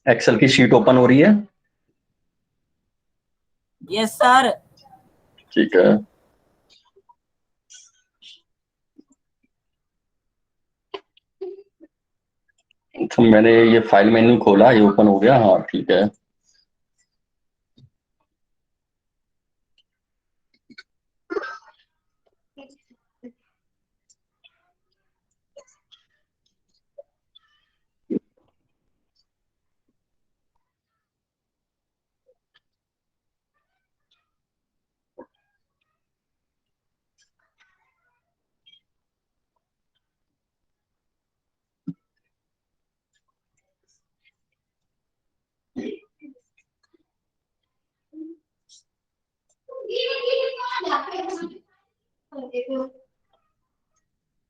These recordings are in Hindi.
एक्सेल की शीट ओपन हो रही है? Yes sir. ठीक है। तो मैंने ये फाइल मेन्यू खोला, ये ओपन हो गया। हाँ ठीक है।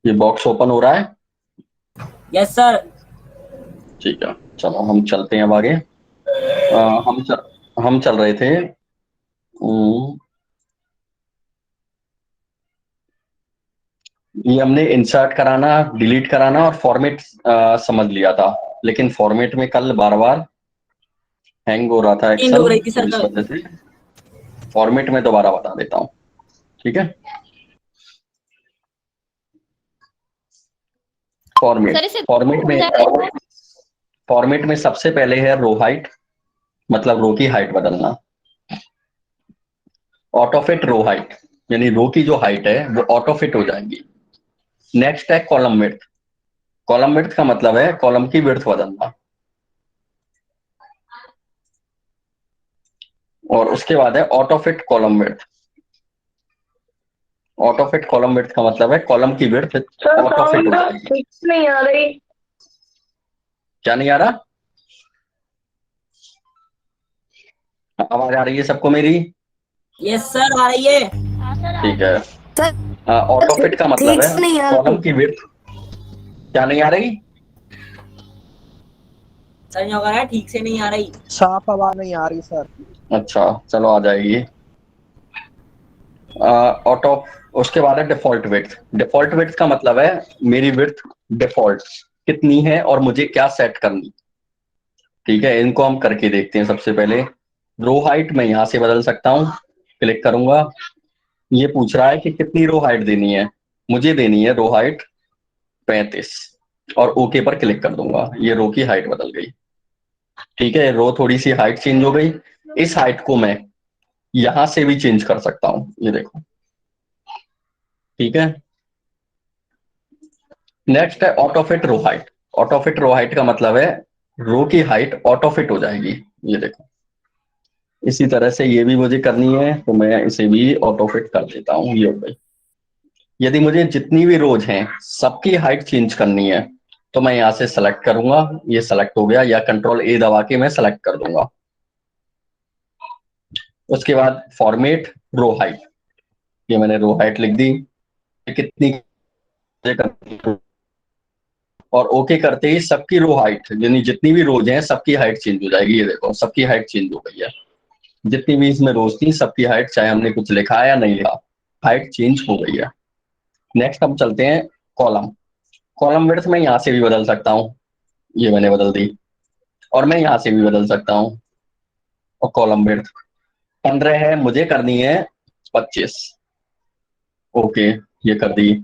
ये बॉक्स ओपन हो रहा है? Yes sir. ठीक है, चलो हम चलते हैं अब आगे। हम चल रहे थे। ये हमने इंसर्ट कराना, डिलीट कराना और फॉर्मेट समझ लिया था, लेकिन फॉर्मेट में कल बार बार हैंग हो रहा था एंड हो एक्सेल, रही थी तो सर इस कल। वजह से फॉर्मेट में दोबारा बता देता हूँ। ठीक है, फॉर्मेट में सबसे पहले है रो हाइट, मतलब रो की हाइट बदलना। ऑटोफिट रो हाइट, यानी रो की जो हाइट है वो ऑटोफिट हो जाएगी। नेक्स्ट है कॉलम विड्थ। कॉलम विड्थ का मतलब है कॉलम की विड्थ बदलना। और उसके बाद है Autofit column width. Autofit column width का मतलब है कॉलम की विड्थ ऑटोफिट हो जाएगी। नहीं आ रही। क्या नहीं आ रहा? आवाज आ रही है सबको मेरी? यस सर आ रही है। ठीक है। ऑटोफिट का मतलब है कॉलम की विड्थ। क्या नहीं आ रही? सर जो कह रहा है ठीक से नहीं आ रही। साफ आवाज नहीं आ रही सर। अच्छा चलो आ जाएगी। ऑटो उसके बाद है डिफॉल्ट विड्थ। डिफॉल्ट विड्थ का मतलब है मेरी विड्थ डिफॉल्ट कितनी है और मुझे क्या सेट करनी। ठीक है, इनको हम करके देखते हैं। सबसे पहले रो हाइट मैं यहां से बदल सकता हूं, क्लिक करूंगा। ये पूछ रहा है कि कितनी रो हाइट देनी है। मुझे देनी है रो हाइट 35 और ओके पर क्लिक कर दूंगा। ये रो की हाइट बदल गई। ठीक है, रो थोड़ी सी हाइट चेंज हो गई। इस हाइट को मैं यहां से भी चेंज कर सकता हूं, ये देखो। ठीक है, नेक्स्ट है autofit row height. Autofit row height का मतलब है रो की हाइट ऑटोफिट हो जाएगी, ये देखो। इसी तरह से ये भी मुझे करनी है, तो मैं इसे भी ऑटोफिट कर देता हूं, ये हो गई। यदि मुझे जितनी भी रोज हैं सबकी हाइट चेंज करनी है, तो मैं यहां से सेलेक्ट करूंगा। ये सेलेक्ट हो गया, या कंट्रोल ए दबा के मैं सेलेक्ट कर दूंगा। उसके बाद फॉर्मेट रो हाइट, ये मैंने रो हाइट लिख दी। कितनी करनी है, और ओके करते ही सबकी रो हाइट, यानी जितनी भी रोज हैं सबकी हाइट चेंज हो जाएगी। ये देखो सबकी हाइट चेंज हो गई है। जितनी भी इसमें रोज थी सबकी हाइट, चाहे हमने कुछ लिखा है या नहीं लिखा, हाइट चेंज हो गई है। नेक्स्ट हम चलते हैं कॉलम। कॉलम विड्थ मैं यहाँ से भी बदल सकता हूँ, ये मैंने बदल दी। और मैं यहाँ से भी बदल सकता हूँ। और कॉलम विड्थ 15 है, मुझे करनी है 25। ओके, ये कर दी।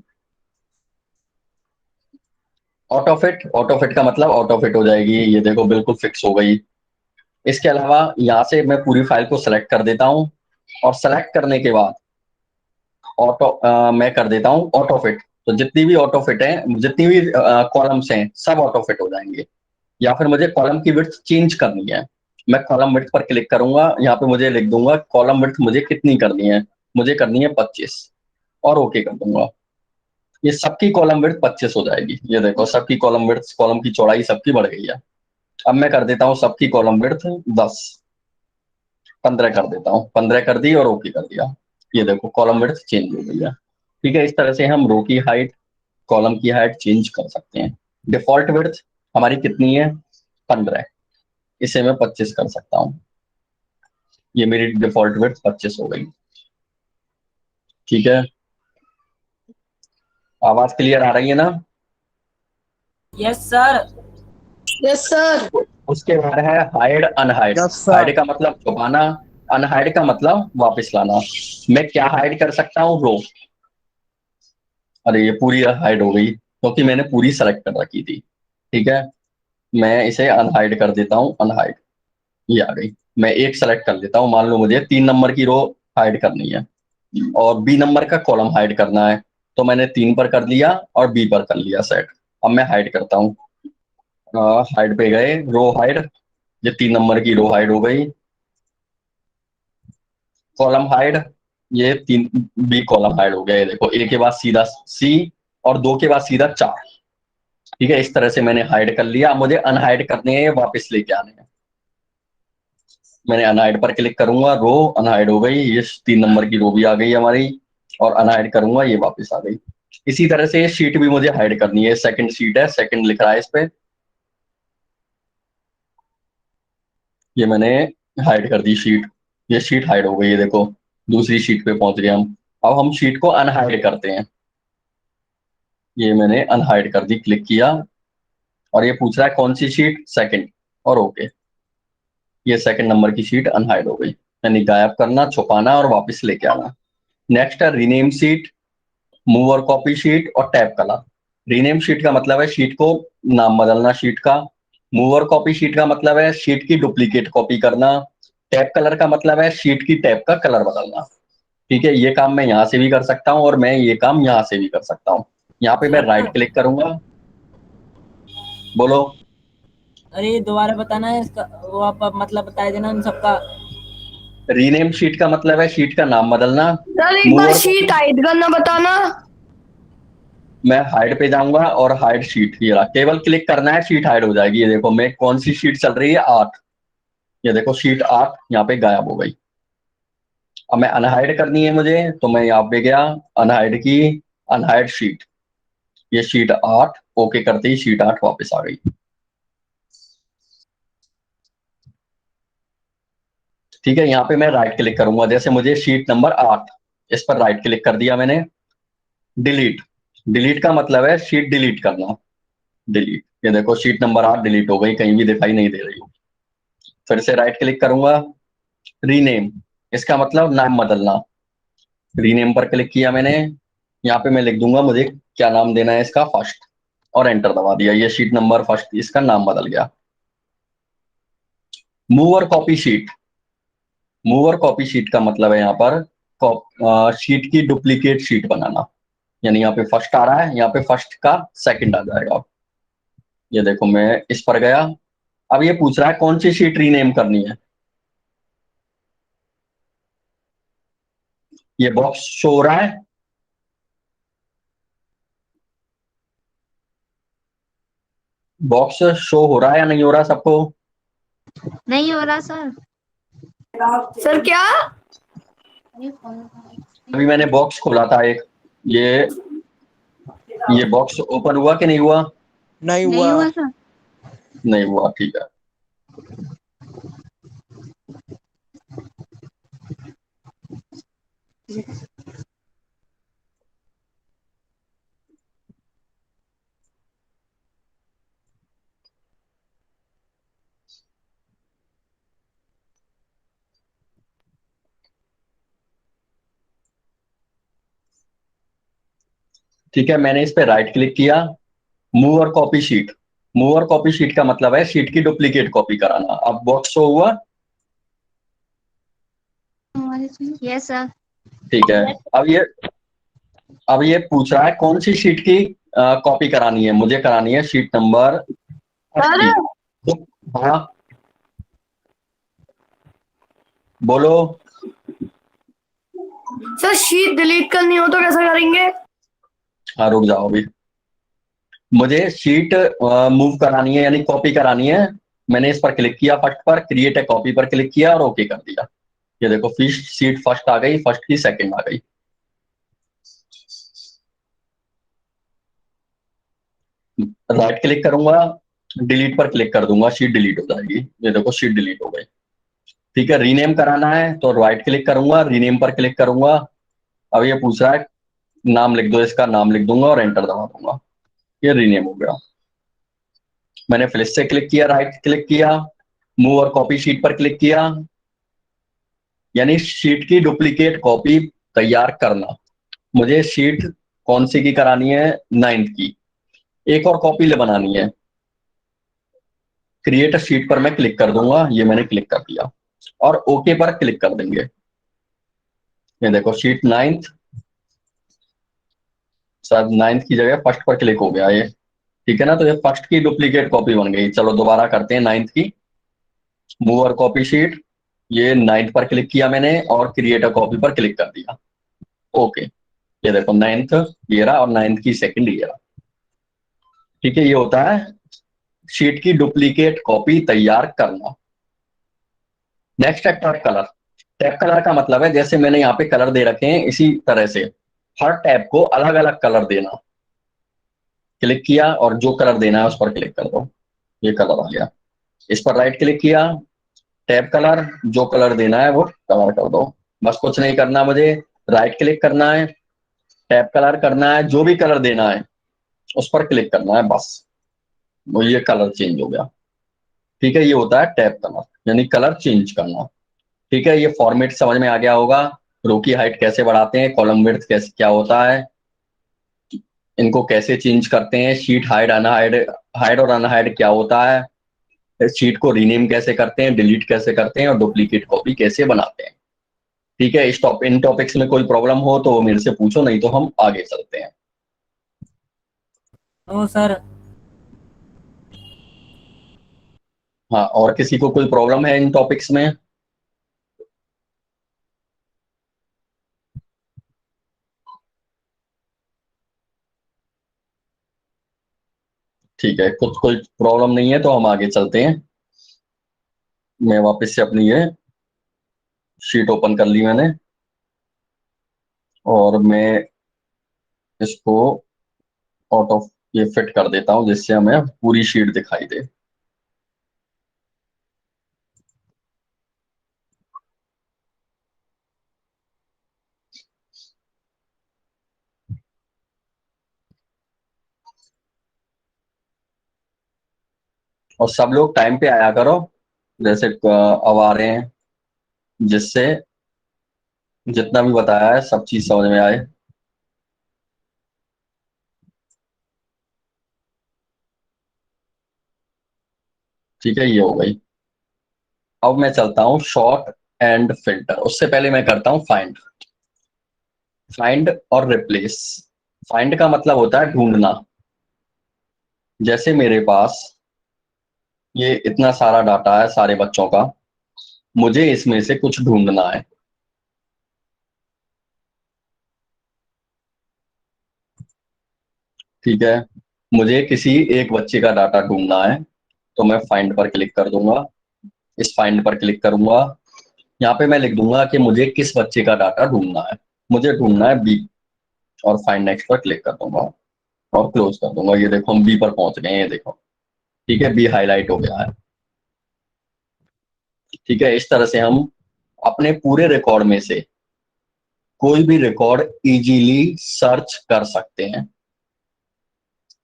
ऑटोफिट, ऑटोफिट का मतलब ऑटोफिट हो जाएगी, ये देखो बिल्कुल फिक्स हो गई। इसके अलावा यहाँ से मैं पूरी फाइल को सेलेक्ट कर देता हूँ, और सेलेक्ट करने के बाद मैं कर देता हूँ ऑटोफिट। तो जितनी भी ऑटोफिट है, जितनी भी कॉलम्स हैं, सब ऑटोफिट हो जाएंगे। या फिर मुझे कॉलम की विड्थ चेंज करनी है, मैं कॉलम विड्थ पर क्लिक करूंगा। यहाँ पे मुझे लिख दूंगा कॉलम विड्थ मुझे कितनी करनी है, मुझे करनी है 25, और ओके कर दूंगा। ये सबकी कॉलम विड्थ 25 हो जाएगी। ये देखो सबकी कॉलम विड्थ, कॉलम की चौड़ाई सबकी बढ़ गई है। अब मैं कर देता हूँ सबकी कॉलम विड्थ 10, 15 कर देता हूँ। 15 कर दी और ओके कर दिया। ये देखो कॉलम विड्थ चेंज हो गई है। ठीक है, इस तरह से हम रो की हाइट, कॉलम की हाइट चेंज कर सकते हैं। डिफॉल्ट विड्थ हमारी कितनी है? 15। इसे मैं 25 कर सकता हूँ। ये मेरी डिफॉल्ट विड्थ 25 हो गई। ठीक है, आवाज क्लियर आ रही है ना? Yes sir. Yes sir. उसके बाद है hide unhide. Yes sir. Hide का मतलब छुपाना, अनहाइड का मतलब वापस लाना। मैं क्या हाइड कर सकता हूँ? रो। अरे ये पूरी हाइड हो गई क्योंकि मैंने पूरी सेलेक्ट कर रखी थी। ठीक है, मैं इसे अनहाइड कर देता हूँ, अनहाइड। ये आ गई। मैं एक सेलेक्ट कर लेता हूँ, मान लो मुझे 3 नंबर की रो हाइड करनी है और बी नंबर का कॉलम हाइड करना है, तो मैंने 3 पर कर लिया और बी पर कर लिया सेट। अब मैं हाइड करता हूँ। हाइड पे गए, रो हाइड। ये 3 नंबर की रो हाइड हो गई। कॉलम हाइड, ये 3 बी कॉलम हाइड हो गया। ये देखो, ए के बाद सीधा सी और 2 के बाद सीधा 4। ठीक है, इस तरह से मैंने हाइड कर लिया। मुझे अनहाइड करने हैं, वापस लेके आने हैं। मैंने अनहाइड पर क्लिक करूंगा, रो अनहाइड हो गई। ये 3 नंबर की रो भी आ गई हमारी, और अनहाइड करूंगा, ये वापस आ गई। इसी तरह से ये शीट भी मुझे हाइड करनी है। सेकंड शीट है, सेकंड लिख रहा है इस पे। ये मैंने हाइड कर दी शीट। ये शीट हाइड हो गई। ये देखो, दूसरी शीट पे पहुंच गए हम। अब हम शीट को अनहाइड करते हैं। ये मैंने अनहाइड कर दी, क्लिक किया, और ये पूछ रहा है कौन सी शीट? सेकंड, और ओके। ये सेकंड नंबर की शीट अनहाइड हो गई। यानी गायब करना, छुपाना और वापस लेके आना। नेक्स्ट है रीनेम शीट, मूव और कॉपी शीट और टैब कलर। रीनेम शीट का मतलब है शीट को नाम बदलना शीट का। मूव और कॉपी शीट का मतलब है शीट की डुप्लीकेट कॉपी करना। टैब कलर का मतलब है शीट की टैब का कलर बदलना। ठीक है, ये काम मैं यहाँ से भी कर सकता हूँ और मैं ये काम यहाँ से भी कर सकता हूँ। यहाँ पे मैं राइट क्लिक करूंगा। बोलो। अरे दोबारा बताना है इसका, वो आप मतलब बता देना उन सबका। रीनेम शीट का मतलब है शीट का नाम बदलना। सर एक मूव बार और शीट हाइड करना बताना। मैं हाइड पे जाऊंगा और हाइड शीट, ये रहा, केवल क्लिक करना है, शीट हाइड हो जाएगी। ये देखो, मैं कौन सी शीट चल रही है? 8। ये देखो शीट 8 यहाँ पे गायब हो गई। अब मैं अनहाइड करनी है मुझे, तो मैं यहाँ पे गया, अनहाइड की, अनहाइड शीट। ये शीट 8, ओके करते ही शीट 8 वापस आ गई। ठीक है, यहाँ पे मैं राइट क्लिक करूंगा। जैसे मुझे शीट नंबर 8, इस पर राइट क्लिक कर दिया मैंने। डिलीट। डिलीट का मतलब है शीट डिलीट करना। डिलीट। ये देखो, शीट नंबर 8 डिलीट हो गई, कहीं भी दिखाई नहीं दे रही। फिर से राइट क्लिक करूंगा। रीनेम, इसका मतलब नाम बदलना। रीनेम पर क्लिक किया मैंने। यहाँ पे मैं लिख दूंगा मुझे क्या नाम देना है इसका, फर्स्ट, और एंटर दबा दिया। ये शीट नंबर फर्स्ट, इसका नाम बदल गया। मूव और कॉपी शीट। मूव और कॉपी शीट का मतलब है यहाँ पर शीट की डुप्लीकेट शीट बनाना। यानी यहाँ पे फर्स्ट आ रहा है, यहाँ पे फर्स्ट का सेकंड आ जाएगा। ये देखो, मैं इस पर गया। अब ये पूछ रहा है कौन सी शीट रीनेम करनी है। ये बॉक्स शो हो रहा है? बॉक्स शो हो रहा है या नहीं हो रहा सबको? नहीं हो रहा सर। सर क्या? अभी मैंने बॉक्स खोला था एक, ये बॉक्स ओपन हुआ कि नहीं हुआ? नहीं नहीं हुआ। हुआ सर। नहीं हुआ, ठीक है। ठीक है, मैंने इस पे राइट क्लिक किया। मूव और कॉपी शीट। मूव और कॉपी शीट का मतलब है शीट की डुप्लीकेट कॉपी कराना। अब बॉक्स शो हुआ? Yes sir. ठीक है। अब ये पूछ रहा है कौन सी शीट की कॉपी करानी है। मुझे करानी है शीट नंबर 30। सर तो हाँ, बोलो। सर शीट डिलीट करनी हो तो कैसे करेंगे? हाँ, रुक जाओ अभी। मुझे शीट मूव करानी है, यानी कॉपी करानी है। मैंने इस पर क्लिक किया, फर्स्ट पर, क्रिएट ए कॉपी पर क्लिक किया और ओके कर दिया। ये देखो, फिश शीट फर्स्ट आ गई, फर्स्ट की सेकंड आ गई। राइट क्लिक करूंगा, डिलीट पर क्लिक कर दूंगा, शीट डिलीट हो जाएगी। ये देखो शीट डिलीट हो गई। ठीक है, रीनेम कराना है तो राइट क्लिक करूंगा, रीनेम पर क्लिक करूंगा। अब ये पूछ रहा है नाम लिख दो, इसका नाम लिख दूंगा और एंटर दबा दूंगा, ये रीनेम हो गया। मैंने फिर से क्लिक किया, राइट क्लिक किया, मूव और कॉपी शीट पर क्लिक किया, यानी शीट की डुप्लीकेट कॉपी तैयार करना। मुझे शीट कौन सी की करानी है, 9th की। एक और कॉपी ले बनानी है, क्रिएट शीट पर मैं क्लिक कर दूंगा, ये मैंने क्लिक कर दिया और ओके पर क्लिक कर देंगे। ये देखो शीट 9th, शायद 9th की जगह फर्स्ट पर क्लिक हो गया ये। ठीक है ना, तो ये फर्स्ट की डुप्लीकेट कॉपी बन गई। चलो दोबारा करते हैं 9th की। मूव और कॉपी शीट, ये 9th पर क्लिक किया मैंने और क्रिएट अ कॉपी पर क्लिक कर दिया, ओके। ये देखो 9th ये रहा और 9th की सेकंड ये रहा। ठीक है, ये होता है शीट की डुप्लीकेट कॉपी तैयार करना। नेक्स्ट है टैब कलर। टैब कलर का मतलब है जैसे मैंने यहाँ पे कलर दे रखे हैं, इसी तरह से हर टैब को अलग अलग कलर देना। क्लिक किया और जो कलर देना है उस पर क्लिक कर दो, ये कलर आ गया। इस पर राइट क्लिक किया, टैब कलर, जो कलर देना है वो कलर कर दो। बस कुछ नहीं करना मुझे, राइट क्लिक करना है, टैब कलर करना है, जो भी कलर देना है उस पर क्लिक करना है, बस वो ये कलर चेंज हो गया। ठीक है, ये होता है टैब कलर, यानी कलर चेंज करना। ठीक है, ये फॉर्मेट समझ में आ गया होगा। रो की हाइट कैसे बढ़ाते हैं, कॉलम विड्थ कैसे क्या होता है, इनको कैसे चेंज करते हैं, शीट हाइड अनहाइड, हाइड और अनहाइड क्या होता है, शीट को रीनेम कैसे करते हैं, डिलीट कैसे करते हैं और डुप्लीकेट कॉपी कैसे बनाते हैं। ठीक है, इन टॉपिक्स में कोई प्रॉब्लम हो तो वो मेरे से पूछो, नहीं तो हम आगे चलते हैं। ओ सर। हाँ, और किसी को कोई प्रॉब्लम है इन टॉपिक्स में? ठीक है, कुछ कोई प्रॉब्लम नहीं है तो हम आगे चलते हैं। मैं वापस से अपनी ये शीट ओपन कर ली मैंने और मैं इसको आउट ऑफ ये फिट कर देता हूं जिससे हमें पूरी शीट दिखाई दे। और सब लोग टाइम पे आया करो, जैसे अब आ रहे हैं, जिससे जितना भी बताया है सब चीज समझ में आए। ठीक है, ये हो गई। अब मैं चलता हूँ शॉर्ट एंड फिल्टर, उससे पहले मैं करता हूँ फाइंड। फाइंड और रिप्लेस। फाइंड का मतलब होता है ढूंढना। जैसे मेरे पास ये इतना सारा डाटा है सारे बच्चों का, मुझे इसमें से कुछ ढूंढना है। ठीक है, मुझे किसी एक बच्चे का डाटा ढूंढना है तो मैं फाइंड पर क्लिक कर दूंगा। इस फाइंड पर क्लिक करूंगा, यहाँ पे मैं लिख दूंगा कि मुझे किस बच्चे का डाटा ढूंढना है। मुझे ढूंढना है बी, और फाइंड नेक्स्ट पर क्लिक कर दूंगा और क्लोज कर दूंगा। ये देखो हम बी पर पहुंच गए हैं, ये देखो। ठीक है, बी हाईलाइट हो गया है। ठीक है, इस तरह से हम अपने पूरे रिकॉर्ड में से कोई भी रिकॉर्ड इजीली सर्च कर सकते हैं।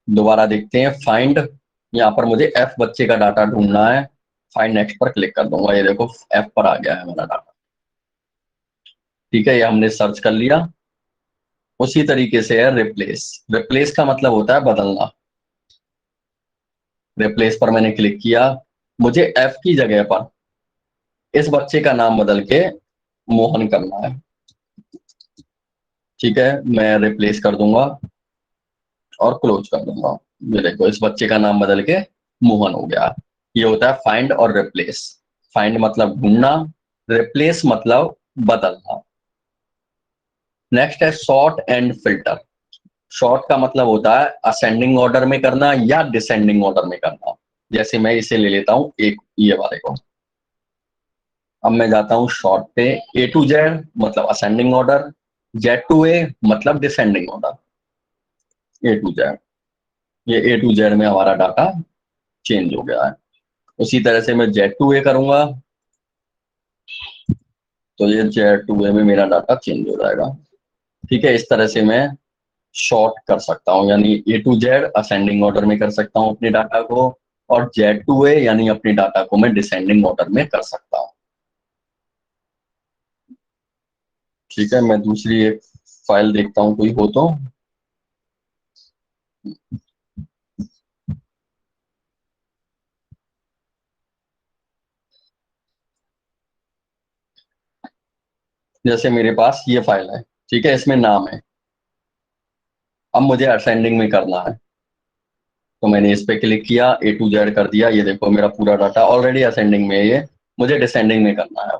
दोबारा देखते हैं फाइंड, यहाँ पर मुझे एफ बच्चे का डाटा ढूंढना है, फाइंड नेक्स्ट पर क्लिक कर दूंगा। ये देखो एफ पर आ गया है हमारा डाटा। ठीक है, ये हमने सर्च कर लिया। उसी तरीके से है रिप्लेस। रिप्लेस का मतलब होता है बदलना। रिप्लेस पर मैंने क्लिक किया, मुझे एफ की जगह पर इस बच्चे का नाम बदल के मोहन करना है। ठीक है, मैं रिप्लेस कर दूंगा और क्लोज कर दूंगा। ये देखो इस बच्चे का नाम बदल के मोहन हो गया। ये होता है फाइंड और रिप्लेस। फाइंड मतलब ढूंढना, रिप्लेस मतलब बदलना। नेक्स्ट है सॉर्ट एंड फिल्टर। सॉर्ट का मतलब होता है असेंडिंग ऑर्डर में करना या डिसेंडिंग ऑर्डर में करना। जैसे मैं इसे ले लेता हूं एक, ये वाले को। अब मैं जाता हूं शॉर्ट पे, ए टू जेड मतलब ascending order, Z to A मतलब descending order. A to Z, ये ए टू जेड में हमारा डाटा चेंज हो गया है। उसी तरह से मैं Z2A करूंगा तो ये Z2A में मेरा डाटा चेंज हो जाएगा। ठीक है, इस तरह से मैं शॉर्ट कर सकता हूँ, यानी A to Z ascending order में कर सकता हूँ अपने डाटा को, और Z2A यानी अपने डाटा को मैं डिसेंडिंग ऑर्डर में कर सकता हूँ। ठीक है, मैं दूसरी एक फाइल देखता हूँ कोई हो तो। जैसे मेरे पास ये फाइल है, ठीक है, इसमें नाम है। अब मुझे असेंडिंग में करना है तो मैंने इस पे क्लिक किया, A to Z कर दिया। ये देखो मेरा पूरा डाटा ऑलरेडी असेंडिंग में है, ये मुझे डिसेंडिंग में करना है।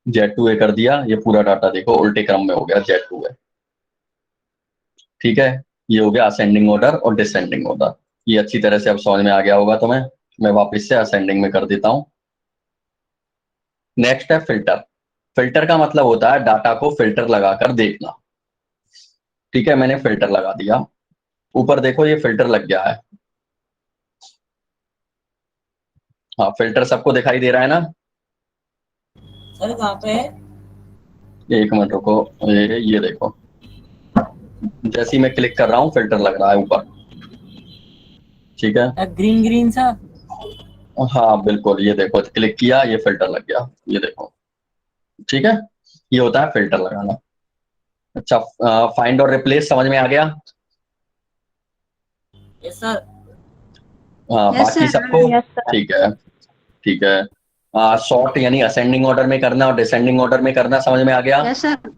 Z2A कर दिया, ये पूरा डाटा देखो उल्टे क्रम में हो गया Z2A। ठीक है, ये हो गया असेंडिंग ऑर्डर और डिसेंडिंग ऑर्डर। ये अच्छी तरह से अब समझ में आ गया होगा तुम्हें। मैं वापस से असेंडिंग में कर देता हूँ। नेक्स्ट है फिल्टर। फिल्टर का मतलब होता है डाटा को फिल्टर लगाकर देखना। ठीक है, मैंने फिल्टर लगा दिया। ऊपर देखो ये फिल्टर लग गया है। हाँ, फिल्टर सबको दिखाई दे रहा है ना? सर कहाँ पे है? एक मिनट रुको, ये देखो, जैसे ही मैं क्लिक कर रहा हूँ फिल्टर लग रहा है ऊपर। ठीक है, ग्रीन ग्रीन सा। हाँ बिल्कुल, ये देखो क्लिक किया, ये फिल्टर लग गया, ये देखो। ठीक है, ये होता है फिल्टर लगाना। अच्छा, फाइंड और रिप्लेस समझ में आ गया? Yes sir. हाँ, यस बाकी सर। सबको? Yes sir. ठीक है, ठीक है। शॉर्ट यानी असेंडिंग ऑर्डर में करना और डिसेंडिंग ऑर्डर में करना समझ में आ गया? Yes sir.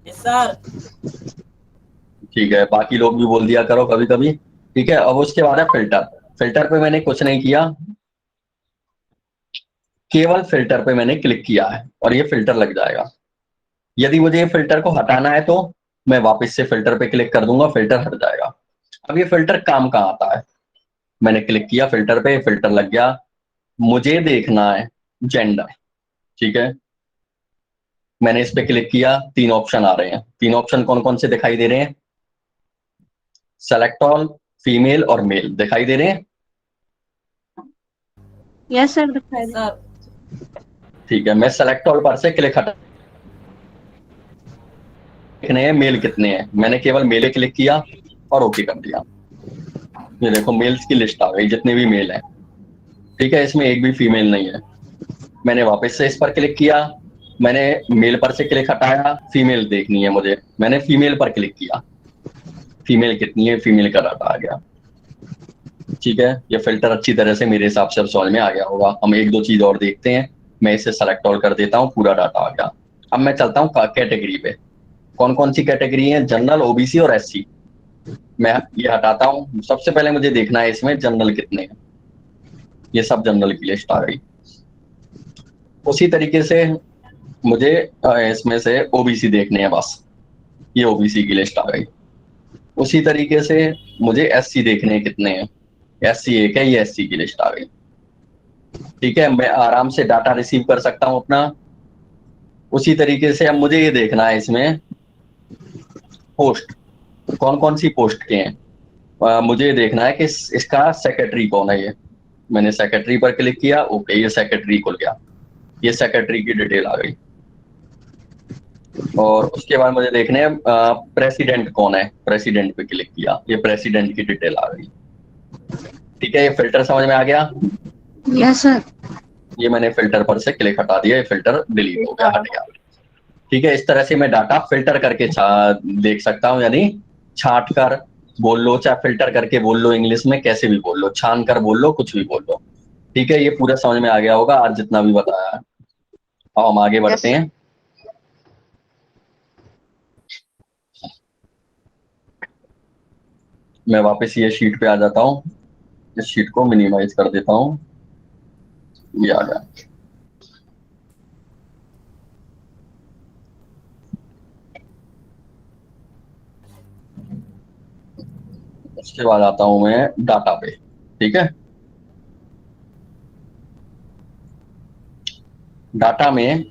Yes sir. ठीक है, बाकी लोग भी बोल दिया करो कभी कभी। ठीक है, अब उसके बाद है फिल्टर। फिल्टर पे मैंने कुछ नहीं किया, केवल फिल्टर पे मैंने क्लिक किया है और ये फिल्टर लग जाएगा। यदि मुझे ये फिल्टर को हटाना है तो मैं वापस से फिल्टर पे क्लिक कर दूंगा, फिल्टर हट जाएगा। अब ये फिल्टर काम कहाँ आता है? मैंने क्लिक किया फिल्टर पे, फिल्टर लग गया। मुझे देखना है जेंडर। ठीक है, मैंने इस पे क्लिक किया, तीन ऑप्शन आ रहे हैं। तीन ऑप्शन कौन कौन से दिखाई दे रहे हैं? सेलेक्ट ऑल, फीमेल और मेल दिखाई दे रहे हैं। यस सर दिखाई यस दे। सर। ठीक है, मैं सेलेक्ट ऑल पर से क्लिक हटा, देखने हैं मेल कितने हैं। मैंने केवल मेल क्लिक किया और ओके कर दिया। ये देखो मेल्स की लिस्ट आ गई, जितने भी मेल हैं। ठीक है, इसमें एक भी फीमेल नहीं है। मैंने वापस से इस पर क्लिक किया, मैंने मेल पर से क्लिक हटाया, फीमेल देखनी है मुझे, मैंने फीमेल पर क्लिक किया। फीमेल कितनी है, फीमेल का डाटा आ गया। ठीक है, ये फिल्टर अच्छी तरह से मेरे हिसाब से अब समझ में आ गया होगा। हम एक दो चीज और देखते हैं। मैं इसे सेलेक्ट ऑल कर देता हूँ, पूरा डाटा आ गया। अब मैं चलता हूँ कैटेगरी पे। कौन कौन सी कैटेगरी है? जनरल, ओबीसी और एससी। मैं ये हटाता हूँ। सबसे पहले मुझे देखना है इसमें जनरल कितने हैं। ये सब जनरल की लिस्ट आ गई। उसी तरीके से मुझे इसमें से ओबीसी देखने हैं बस। ये ओबीसी की लिस्ट आ गई। उसी तरीके से मुझे एससी देखने हैं कितने हैं। एससी एक है, ये एससी की लिस्ट आ गई। ठीक है, मैं आराम से डाटा रिसीव कर सकता हूँ अपना। उसी तरीके से अब मुझे ये देखना है इसमें पोस्ट, कौन कौन सी पोस्ट के हैं। मुझे ये देखना है कि इसका सेक्रेटरी कौन है। ये मैंने सेक्रेटरी पर क्लिक किया, ओके, ये सेक्रेटरी खुल गया। ये सेक्रेटरी की डिटेल आ गई। और उसके बाद मुझे देखने हैं प्रेसिडेंट कौन है। प्रेसिडेंट पे क्लिक किया, ये प्रेसिडेंट की डिटेल आ गई। ठीक है, ये फिल्टर समझ में आ गया? Yes sir. ये मैंने फिल्टर पर से क्लिक हटा दिया, ये फिल्टर डिलीट हो गया, हट गया। ठीक है, इस तरह से मैं डाटा फिल्टर करके देख सकता हूँ, यानी छांट कर बोल लो, चाहे फिल्टर करके बोल लो, इंग्लिश में कैसे भी बोल लो, छान कर बोल लो, कुछ भी बोल लो। ठीक है, ये पूरा समझ में आ गया होगा आज जितना भी बताया है। अब हम आगे बढ़ते हैं। मैं वापस ये शीट पे आ जाता हूँ। इस शीट को मिनिमाइज कर देता हूँ, ये आ गया। उसके बाद आता हूं मैं डाटा पे। ठीक है, डाटा में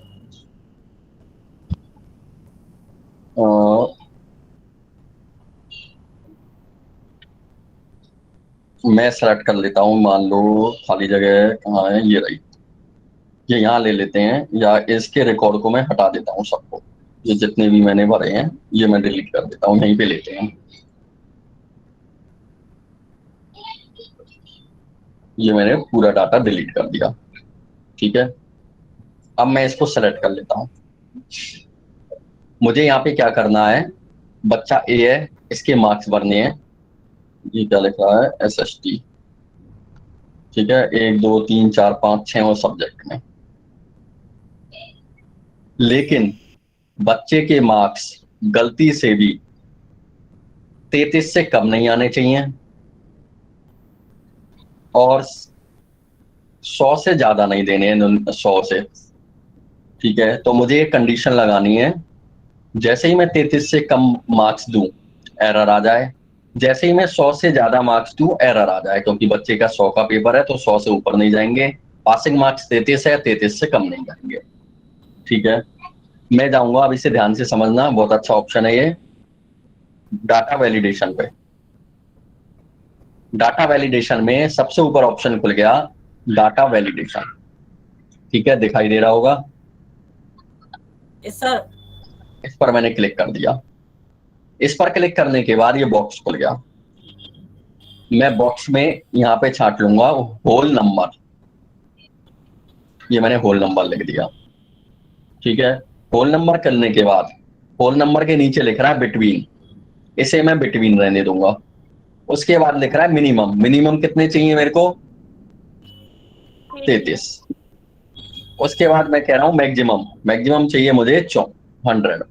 मैं सेलेक्ट कर लेता हूँ, मान लो खाली जगह कहाँ है, ये रही, ये यहाँ ले लेते हैं, या इसके रिकॉर्ड को मैं हटा देता हूँ सबको, ये जितने भी मैंने भरे हैं ये मैं डिलीट कर देता हूँ, यहीं पे लेते हैं, ये मैंने पूरा डाटा डिलीट कर दिया। ठीक है, अब मैं इसको सेलेक्ट कर लेता हूँ। मुझे यहाँ पे क्या करना है, बच्चा ए है, इसके मार्क्स भरने हैं, ये क्या लिख रहा है, SST। ठीक है, 1 2 3 4 5 6 और सब्जेक्ट में, लेकिन बच्चे के मार्क्स गलती से भी 33 से कम नहीं आने चाहिए और 100 से ज्यादा नहीं देने हैं, 100 से। ठीक है, तो मुझे एक कंडीशन लगानी है, जैसे ही मैं 33 से कम मार्क्स दूं एरर आ जाए, जैसे ही मैं 100 से ज्यादा मार्क्स दूं एरर आ जाए, क्योंकि बच्चे का 100 का पेपर है तो 100 से ऊपर नहीं जाएंगे, पासिंग मार्क्स 33 है, 33 से कम नहीं जाएंगे। ठीक है, मैं जाऊंगा, अब इसे ध्यान से समझना, बहुत अच्छा ऑप्शन है ये, डाटा वैलिडेशन पे। डाटा वैलिडेशन में सबसे ऊपर ऑप्शन खुल गया डाटा वैलिडेशन। ठीक है, दिखाई दे रहा होगा, यस सर। इस पर मैंने क्लिक कर दिया। इस पर क्लिक करने के बाद ये बॉक्स खुल गया, मैं बॉक्स में यहाँ पे छांट लूंगा होल नंबर, ये मैंने होल नंबर लिख दिया। ठीक है, होल नंबर करने के बाद होल नंबर के नीचे लिख रहा है बिटवीन, इसे मैं बिटवीन रहने दूंगा। उसके बाद लिख रहा है मिनिमम, मिनिमम कितने चाहिए मेरे को, 33। उसके बाद मैं कह रहा हूं मैक्सिमम, मैक्सिमम चाहिए मुझे 100।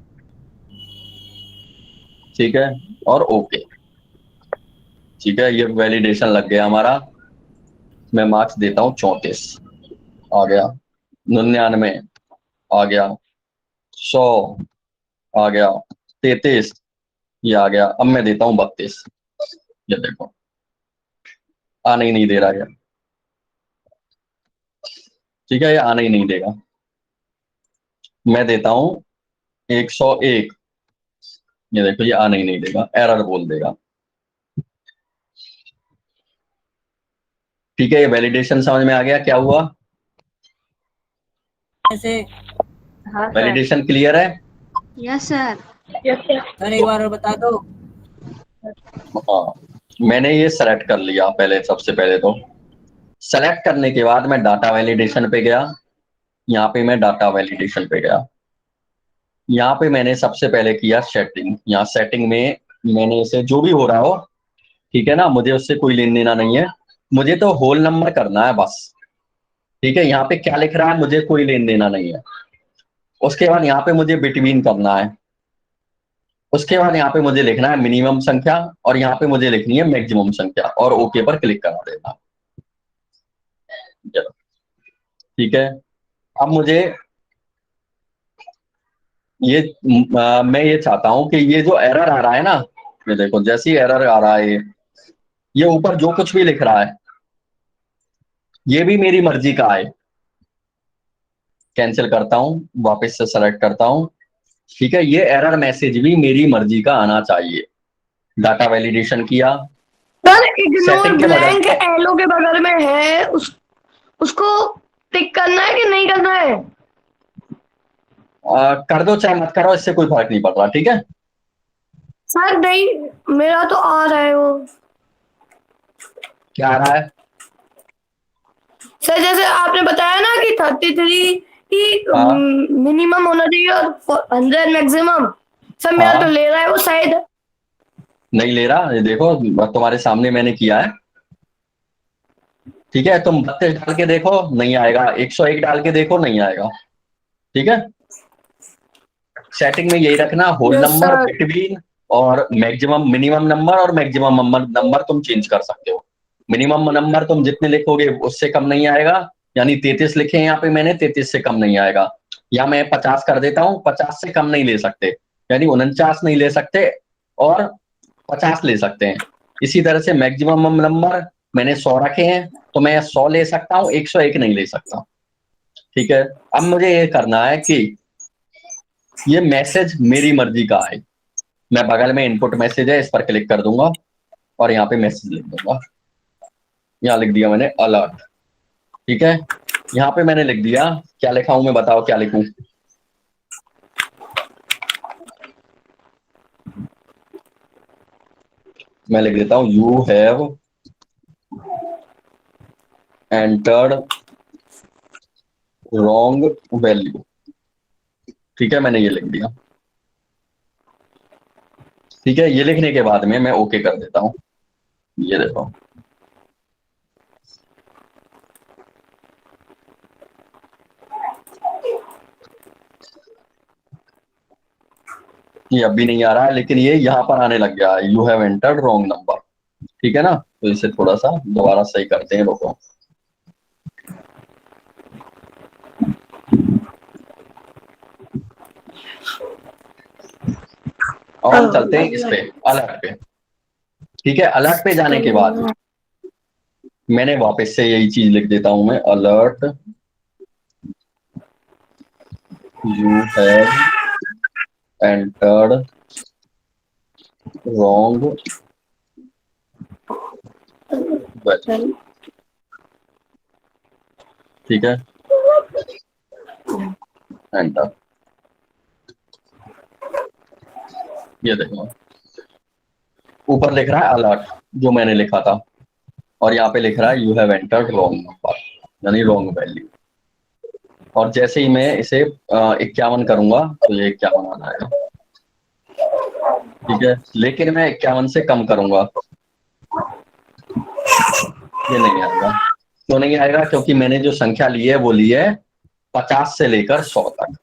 ठीक है, और ओके। ठीक है, ये वैलिडेशन लग गया हमारा, मैं मार्क्स देता हूं 34, आ गया, 99 आ गया, 100 आ गया, 33 ये आ गया, अब मैं देता हूं 32। ये देखो आने ही नहीं दे रहा है, ठीक है, ये आने ही नहीं देगा। मैं देता हूं 101, ये देखो ये आने ही नहीं देगा, एरर बोल देगा। ठीक है, ये वैलिडेशन समझ में आ गया क्या हुआ, ऐसे हाँ सर। वैलिडेशन क्लियर है। Yes sir. सर एक बार और बता दो। हाँ, मैंने ये सेलेक्ट कर लिया, पहले सबसे पहले तो सेलेक्ट करने के बाद मैं डाटा वैलिडेशन पे गया, यहाँ पे मैं डाटा वैलिडेशन पे गया, यहाँ पे मैंने सबसे पहले किया सेटिंग, यहाँ सेटिंग में मैंने इसे जो भी हो रहा हो, ठीक है ना, मुझे उससे कोई लेन देना नहीं है, मुझे तो होल नंबर करना है बस। ठीक है, यहाँ पे क्या लिख रहा है मुझे कोई लेन देना नहीं है। उसके बाद यहाँ पे मुझे बिटवीन करना है, उसके बाद यहाँ पे मुझे लिखना है मिनिमम संख्या, और यहाँ पे मुझे लिखनी है मैक्सिमम संख्या, और ओके पर क्लिक करा देना। ठीक है, अब मुझे ये मैं ये चाहता हूं कि ये जो एरर आ रहा है ना, ये देखो जैसे ही एरर आ रहा है, ये ऊपर जो कुछ भी लिख रहा है ये भी मेरी मर्जी का है। कैंसिल करता हूं, वापस से सेलेक्ट करता हूं। ठीक है, ये एरर मैसेज भी मेरी मर्जी का आना चाहिए। डाटा वैलिडेशन किया, सर इग्नोर सेटिंग के ब्लैंक बगल एलो के बगल में है, उसको टिक करना है कि नहीं करना है? कर दो चाहे मत करो, इससे कोई फर्क नहीं पड़ रहा। ठीक है, सर नहीं, मेरा तो आ रहा है वो। क्या आ रहा है, सर जैसे आपने बताया ना कि 33 ही हाँ। मिनिमम होना चाहिए और 100 मैक्सिमम, सर मेरा हाँ। तो ले रहा है वो शायद। नहीं ले रहा, ये देखो तुम्हारे सामने मैंने किया है। ठीक है, तुम 32 डाल के देखो नहीं आएगा, 101 डाल के देखो नहीं आएगा। ठीक है, सेटिंग में यही रखना, whole Yes, number, sir. Between और मैक्सिमम, मिनिमम नंबर और मैक्सिमम नंबर तुम चेंज कर सकते हो। मिनिमम नंबर तुम जितने लिखोगे उससे कम नहीं आएगा, यानी 33 लिखे हैं यहाँ पे मैंने, 33 से कम नहीं आएगा। या मैं 50 कर देता हूँ, 50 से कम नहीं ले सकते, यानी 49 नहीं ले सकते और 50 ले सकते हैं। इसी तरह से मैक्सिमम नंबर मैंने 100 रखे हैं तो मैं 100 ले सकता हूँ, 101 नहीं ले सकता। ठीक है, अब मुझे ये करना है कि ये मैसेज मेरी मर्जी का है। मैं बगल में इनपुट मैसेज है, इस पर क्लिक कर दूंगा और यहाँ पे मैसेज लिख दूंगा। यहाँ लिख दिया मैंने अलर्ट। ठीक है, यहाँ पे मैंने लिख दिया, क्या लिखा हूं मैं, बताओ क्या लिखूं? मैं लिख देता हूं you have entered wrong value. ठीक है, मैंने ये लिख दिया। ठीक है, ये लिखने के बाद में मैं ओके कर देता हूं। ये देखो, ये अभी नहीं आ रहा है, लेकिन ये यहाँ पर आने लग गया है, you have entered wrong number. ठीक है ना, तो इसे थोड़ा सा दोबारा सही करते हैं, रुको। और हम चलते हैं इस पे, अलर्ट पे। ठीक है, अलर्ट पे जाने के बाद मैंने वापस से यही चीज लिख देता हूं मैं, alert you have entered wrong value. ठीक है, एंटर। ये देखो, ऊपर लिख रहा है अलर्ट, जो मैंने लिखा था, और यहाँ पे लिख रहा है you have entered wrong number, यानी रॉन्ग वैल्यू। और जैसे ही मैं इसे 51 करूंगा तो ये 51 आ जाएगा। ठीक है, लेकिन मैं 51 से कम करूंगा, ये नहीं आएगा। क्यों नहीं आएगा? क्योंकि मैंने जो संख्या ली है वो ली है 50 से लेकर 100 तक।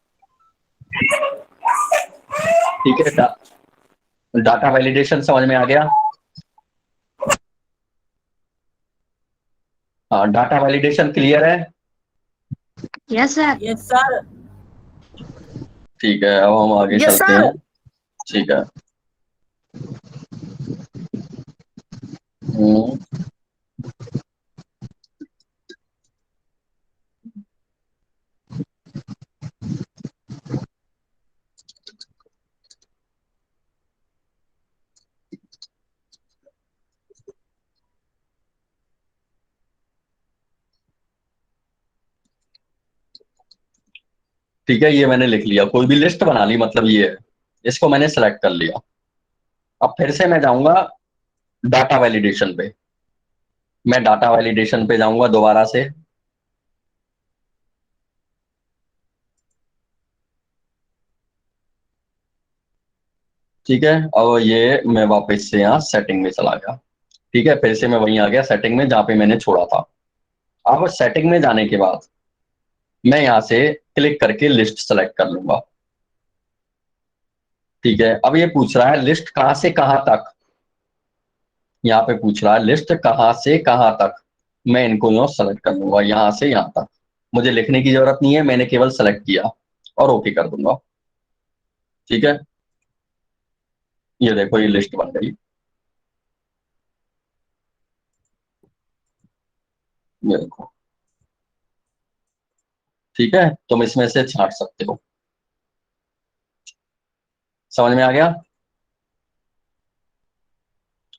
ठीक है, डाटा वैलिडेशन समझ में आ गया? हाँ, डाटा वैलिडेशन क्लियर है? Yes sir. Yes sir. ठीक है, अब हम आगे यस चलते सर। हैं। ठीक है। हम्म, ठीक है, ये मैंने लिख लिया, कोई भी लिस्ट बना ली, मतलब ये है, इसको मैंने सेलेक्ट कर लिया। अब फिर से मैं जाऊंगा डाटा वैलिडेशन पे। मैं डाटा वैलिडेशन पे जाऊंगा दोबारा से। ठीक है, अब ये मैं वापस से यहाँ सेटिंग में चला गया। ठीक है, फिर से मैं वहीं आ गया सेटिंग में जहां पे मैंने छोड़ा था। अब सेटिंग में जाने के बाद मैं यहाँ से क्लिक करके लिस्ट सेलेक्ट कर लूंगा। ठीक है, अब ये पूछ रहा है लिस्ट कहां से कहां तक। यहाँ पे पूछ रहा है लिस्ट कहां से कहां तक। मैं इनको यहाँ सेलेक्ट कर लूंगा, यहाँ से यहाँ तक। मुझे लिखने की जरूरत नहीं है, मैंने केवल सेलेक्ट किया और ओके कर दूंगा। ठीक है, ये देखो, ये लिस्ट बन गई। ये देखो। ठीक है, तुम इसमें से छांट सकते हो। समझ में आ गया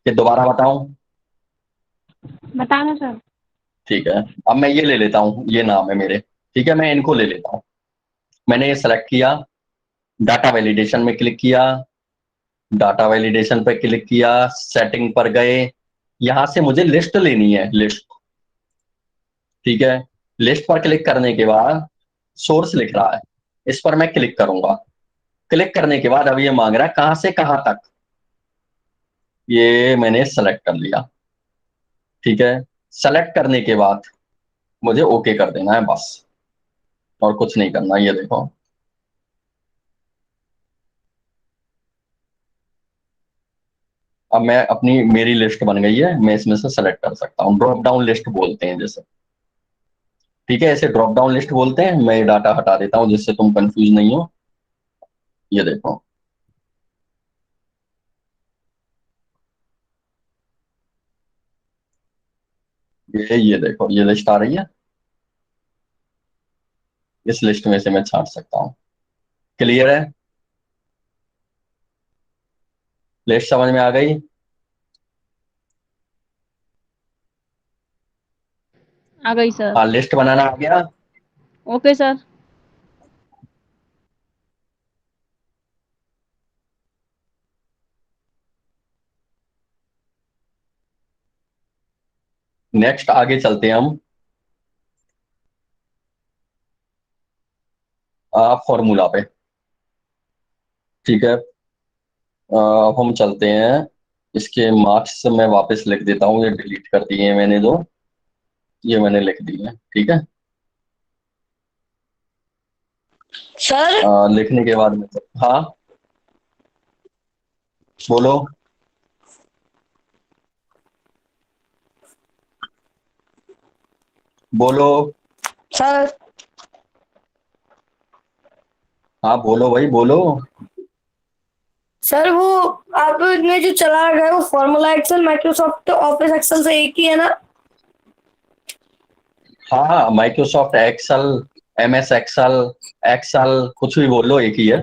कि दोबारा बताऊं? बताना सर। ठीक है, अब मैं ये ले लेता हूं, ये नाम है मेरे। ठीक है, मैं इनको ले लेता हूं। मैंने ये सेलेक्ट किया, डाटा वैलिडेशन में क्लिक किया, डाटा वैलिडेशन पे क्लिक किया, सेटिंग पर गए, यहां से मुझे लिस्ट लेनी है, लिस्ट। ठीक है, लिस्ट पर क्लिक करने के बाद सोर्स लिख रहा है, इस पर मैं क्लिक करूंगा। क्लिक करने के बाद अब ये मांग रहा है कहां से कहां तक। ये मैंने सेलेक्ट कर लिया। ठीक है, सेलेक्ट करने के बाद मुझे ओके कर देना है बस, और कुछ नहीं करना। ये देखो, अब मैं अपनी, मेरी लिस्ट बन गई है, मैं इसमें से सेलेक्ट कर सकता हूँ। ड्रॉप डाउन लिस्ट बोलते हैं जैसे। ठीक है, ऐसे ड्रॉप डाउन लिस्ट बोलते हैं। मैं डाटा हटा देता हूँ जिससे तुम कंफ्यूज नहीं हो। ये देखो, ये देखो, ये लिस्ट आ रही है। इस लिस्ट में से मैं छांट सकता हूँ। क्लियर है? लिस्ट समझ में आ गई? आ गई सर। हाँ, लिस्ट बनाना आ गया। Okay sir. नेक्स्ट आगे चलते हैं हम फॉर्मूला पे। ठीक है, हम चलते हैं। इसके मार्क्स मैं वापस लिख देता हूँ, ये डिलीट कर दिए हैं मैंने, जो ये मैंने लिख दिए हैं। ठीक है, सर लिखने के बाद में हाँ बोलो। बोलो। सर हाँ बोलो भाई, बोलो। सर वो आपने जो चला रखा है वो formula Excel Microsoft office Excel से एक ही है ना? हाँ, Microsoft Excel, MS Excel, Excel कुछ भी बोल लो, एक ही है।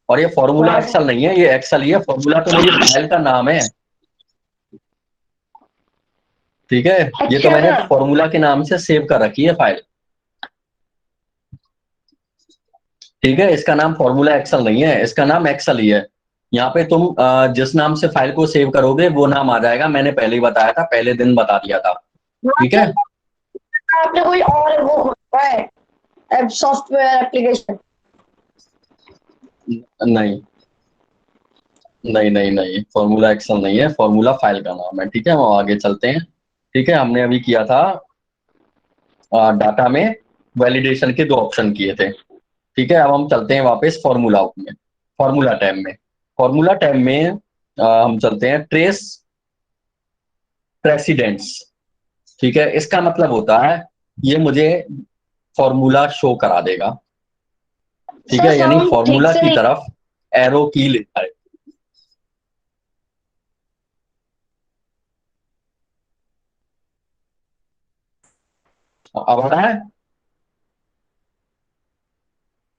और ये फॉर्मूला एक्सेल नहीं है, ये एक्सेल ही है। फॉर्मूला तो मेरी फाइल का नाम है। ठीक है, ये तो मैंने अच्छा फॉर्मूला के नाम से सेव कर रखी है फाइल। ठीक है, इसका नाम फॉर्मूला एक्सेल नहीं है, इसका नाम एक्सेल ही है। यहाँ पे तुम जिस नाम से फाइल को सेव करोगे वो नाम आ जाएगा। मैंने पहले ही बताया था, पहले दिन बता दिया था। ठीक है, आपने कोई और वो खोला है सॉफ्टवेयर एप्लीकेशन? नहीं नहीं नहीं नहीं, फॉर्मूला एक्सेल नहीं है, फॉर्मूला फाइल का नाम है। ठीक है, हम आगे चलते हैं। ठीक है, हमने अभी किया था डाटा में वैलिडेशन के 2 ऑप्शन किए थे। ठीक है, अब हम चलते हैं वापस फॉर्मूला में, फॉर्मूला टैब में। फॉर्मूला टैब में हम चलते हैं ट्रेस प्रेसिडेंट्स। ठीक है, इसका मतलब होता है ये मुझे फॉर्मूला शो करा देगा। ठीक सर है, यानी साउंड ठीक फॉर्मूला से की नहीं। तरफ एरो की लिखा है। अब आ रहा है?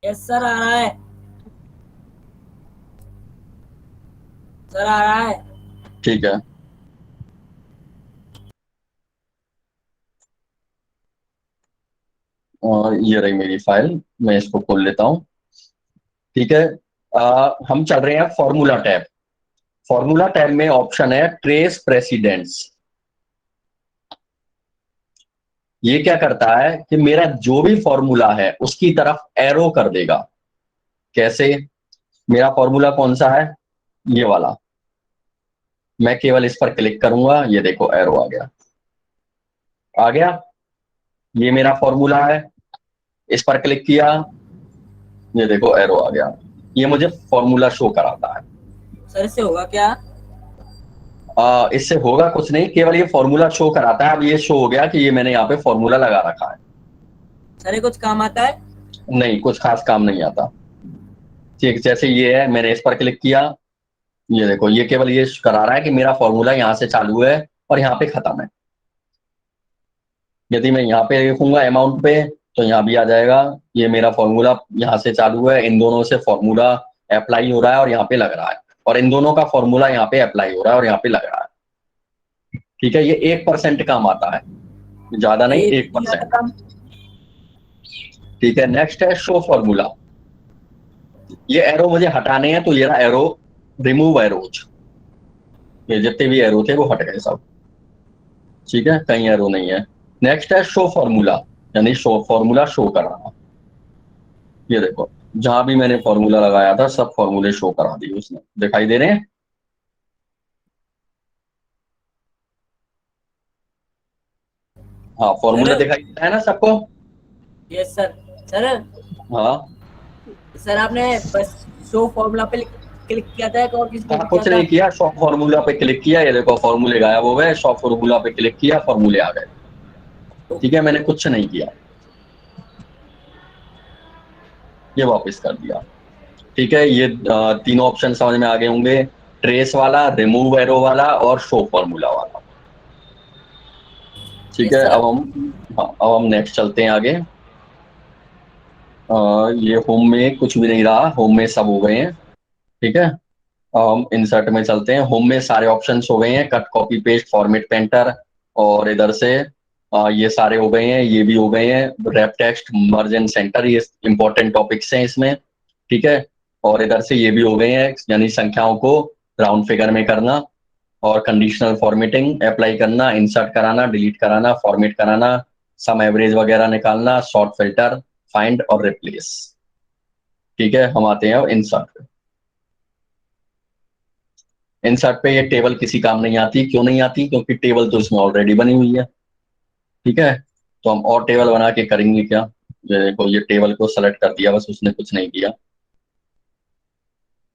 यस सर, आ रहा है। सर आ रहा है। ठीक है, और ये रही मेरी फाइल, मैं इसको खोल लेता हूं। ठीक है, हम चल रहे हैं फॉर्मूला टैब। फॉर्मूला टैब में ऑप्शन है ट्रेस प्रेसिडेंट्स। ये क्या करता है कि मेरा जो भी फॉर्मूला है उसकी तरफ एरो कर देगा। कैसे? मेरा फॉर्मूला कौन सा है? ये वाला। मैं केवल इस पर क्लिक करूंगा, ये देखो एरो आ गया। आ गया, ये मेरा फॉर्मूला है। इस पर क्लिक किया, ये देखो एरो आ गया। ये मुझे फॉर्मूला शो कराता है। सर इससे होगा क्या? इससे होगा कुछ नहीं, केवल ये फॉर्मूला शो कराता है। अब ये शो हो गया कि ये मैंने यहाँ पे फॉर्मूला लगा रखा है। सर ये कुछ काम आता है? नहीं, कुछ खास काम नहीं आता। ठीक, जैसे ये है, मैंने इस पर क्लिक किया, ये देखो ये केवल ये करा रहा है कि मेरा फॉर्मूला यहाँ से चालू है और यहाँ पे खत्म है। यदि मैं यहाँ पे लिखूंगा अमाउंट पे तो यहाँ भी आ जाएगा। ये मेरा फॉर्मूला यहाँ से चालू है, इन दोनों से फॉर्मूला अप्लाई हो रहा है और यहाँ पे लग रहा है, और इन दोनों का फॉर्मूला यहाँ पे अप्लाई हो रहा है और यहाँ पे लग रहा है। ठीक है, ये 1% काम आता है, ज्यादा नहीं, ये 1%। काम। ठीक है, नेक्स्ट है शो फॉर्मूला। ये एरो मुझे हटाने हैं, तो ये रहा एरो, रिमूव एरोज। ये जितने भी एरो थे वो हट गए सब। ठीक है, कहीं एरो नहीं है। नेक्स्ट है शो फॉर्मूला, यानी शो फॉर्मूला शो कराना। ये देखो, जहां भी मैंने फॉर्मूला लगाया था सब फॉर्मूले शो करा दिए उसने, दिखाई दे रहे हैं? हाँ, फॉर्मूला सर दिखाई दे रहा है ना सबको? Yes sir. सर हाँ सर आपने बस शो फॉर्मूला पे क्लिक किया था और किस पे हाँ, किया कुछ था? नहीं किया, शॉप फॉर्मूला पे क्लिक किया, ये देखो फॉर्मूले गायब हो गए। शॉप फॉर्मूला पे क्लिक किया, फॉर्मूले आ गए। ठीक है, मैंने कुछ नहीं किया, ये वापस कर दिया। ठीक है, ये तीनों ऑप्शन समझ में आ गए होंगे, ट्रेस वाला, रिमूव एरो वाला और शो फॉर्मूला वाला। ठीक यस है, सर। अब हम नेक्स्ट चलते हैं आगे। ये होम में कुछ भी नहीं रहा, होम में सब हो गए हैं। ठीक है, हम इंसर्ट में चलते हैं। होम में सारे ऑप्शंस हो गए हैं, cut copy paste format painter, और इधर से ये सारे हो गए हैं, ये भी हो गए हैं। Wrap text, merge and centre, ये इंपॉर्टेंट टॉपिक्स हैं इसमें, ठीक है। और इधर से ये भी हो गए हैं, यानी संख्याओं को राउंड फिगर में करना, और कंडीशनल फॉर्मेटिंग अप्लाई करना, इंसर्ट कराना, डिलीट कराना, फॉर्मेट कराना, सम एवरेज वगैरह निकालना, शॉर्ट फिल्टर, फाइंड और रिप्लेस। ठीक है, हम आते हैं अब इंसर्ट पे। इंसर्ट पे ये टेबल किसी काम नहीं आती। क्यों नहीं आती? क्योंकि टेबल तो इसमें ऑलरेडी बनी हुई है, ठीक है। तो हम और टेबल बना के करेंगे क्या? ये देखो, ये टेबल को सेलेक्ट कर दिया, बस उसने कुछ नहीं किया,